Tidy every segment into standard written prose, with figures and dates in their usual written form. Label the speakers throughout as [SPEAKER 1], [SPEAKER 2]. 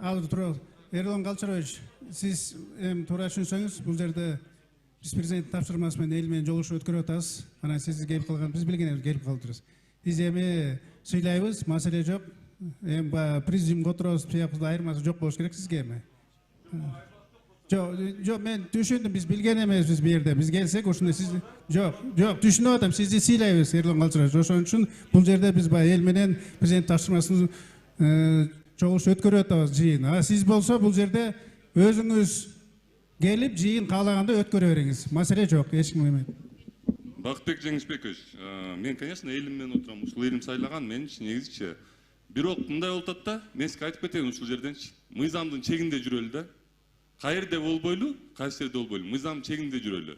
[SPEAKER 1] Al tur. Ерлан Қалчарович, siz тура düşünsöňüz, bu jerde biz prezident tapşyrmasy menен el менен жолугушуп өткөрүп атабыз. Анан siz келип калган, biz билгенибиз келип калдырбыз. Биз эми суйлайбыз, маселе жок. Президиумга отурабыз, биякта айырмасы жок болуш керек сизге эми. Жок, мен түшүндүм, биз билген эмеспиз бу жерде. Биз келсек, ошондо сиз жок, түшүнүп атам, сизди сыйлайбыз, Ерлан Қалчарович. Ошон үчүн бул жерде биз эл менен президент тапшырмасын чогулуш өткөрүп атабыз жыйын. Сиз болсо бул жерде өзүңүз келип жыйын каалаганда өткөрө бериңиз. Маселе жок, эч ким эме.
[SPEAKER 2] Бакытбек Жеңишбекович, мен, конечно, элим менен отурам. Ушул элим сайлаган мен негизичи. Бирок мындай болуп атат да, мен сизге айтып кетейин ушул жерденчи. Мыйзамдын чегинде жүрөлү да. Кайерде болбойлу, кайсы жерде болбойлу. Мыйзам чегинде жүрөлү.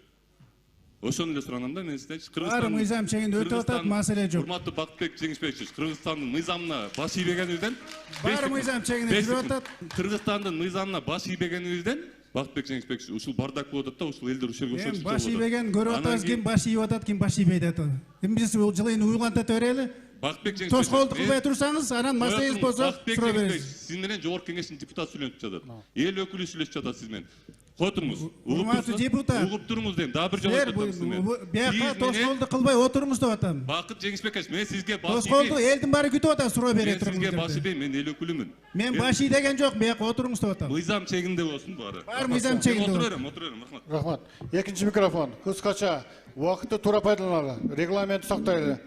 [SPEAKER 2] Ошону эле суранам да, мен сизден.
[SPEAKER 1] Баары мыйзам чегинде өтүп атат, маселе жок.
[SPEAKER 2] Урматтуу Бакытбек Жеңишбекович, Кыргызстандын мыйзамына баш ийбегенибизден,
[SPEAKER 1] баары мыйзам чегинде жүрүп атат.
[SPEAKER 2] Кыргызстандын мыйзамына баш ийбегенибизден, Бакытбек Жеңишбекович, ушул бардак болуп атат да, ушул элдер ушул жерге ошол.
[SPEAKER 1] Баш ийбеген көрүп атабыз, ким баш ийип атат, ким баш ийбейт атат. Эми биз жылыйын уйлантып берели.
[SPEAKER 2] Бакытбек Жеңишбекович,
[SPEAKER 1] тоскоолдук кылбай турсаңыз, анан маселеңиз болсо суроо бересиз.
[SPEAKER 2] Сиз менен жогорку кеңештин депутаты сүйлөнүп жатат. Эл өкүлү сүйлөшүп жатат сиз менен. Кой туруңуз.
[SPEAKER 1] Урматтуу депутат.
[SPEAKER 2] Угуп туруңуз дейм. Дагы бир жолу айтып атам.
[SPEAKER 1] Бияка тоскоолдук кылбай отуруңуз деп атам.
[SPEAKER 2] Бакыт Жеңишбекович, мен сизге баш ийбейм.
[SPEAKER 1] Тоскоолдук элдин баары күтүп атат, суроо бере туруңуз.
[SPEAKER 2] Мен сизге баш ийбейм, мен эл өкүлүмүн.
[SPEAKER 1] Мен баш ий деген жок, бияка отуруңуз деп атам.
[SPEAKER 2] Мыйзам чегинде болсун баары.
[SPEAKER 1] Баары мыйзам чегинде.
[SPEAKER 2] Отура берем, рахмат.
[SPEAKER 3] Рахмат. Экинчи микрофон. Кыскача, убакытты туура пайдаланалы. Регламентти сактайлы.